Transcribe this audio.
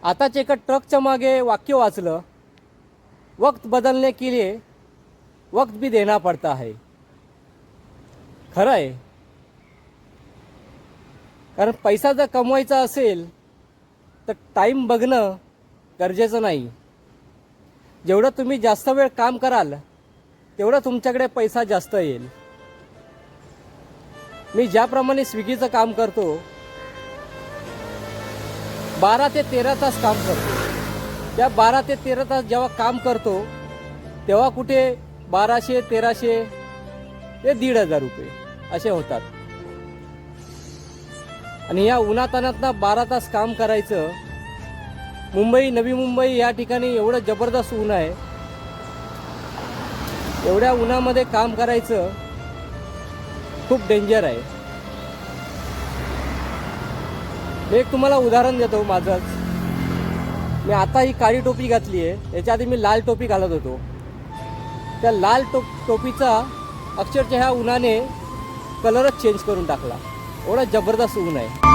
आताच एका ट्रकच्या मागे वाक्य वाचलं, वक्त बदलने के लिए वक्त भी देना पड़ता है. खरं आहे. कारण पैसा जर कमवायचा असेल तर टाईम बघणं गरजेचं नाही. जेवढं तुम्ही जास्त वेळ काम कराल तेवढं तुमच्याकडे पैसा जास्त येईल. मी ज्याप्रमाणे स्विगीचं काम करतो, 12 ते 13 तास काम करतो. त्या 12 ते 13 तास जेव्हा काम करतो तेव्हा कुठे 1200, 1300 ते 1500 रुपये असे होतात. आणि या उन्हातान्हातनं 12 तास काम करायचं. मुंबई, नवी मुंबई या ठिकाणी एवढं जबरदस्त ऊन आहे. एवढ्या उन्हामध्ये काम करायचं खूप डेंजर आहे. मी एक तुम्हाला उदाहरण देतो माझंच. मी आता ही काळी टोपी घातली आहे, याच्या आधी मी लाल टोपी घालत होतो. त्या लाल टोपीचा अक्षरशः ह्या उन्हाने कलरच चेंज करून टाकला. एवढा जबरदस्त ऊन आहे.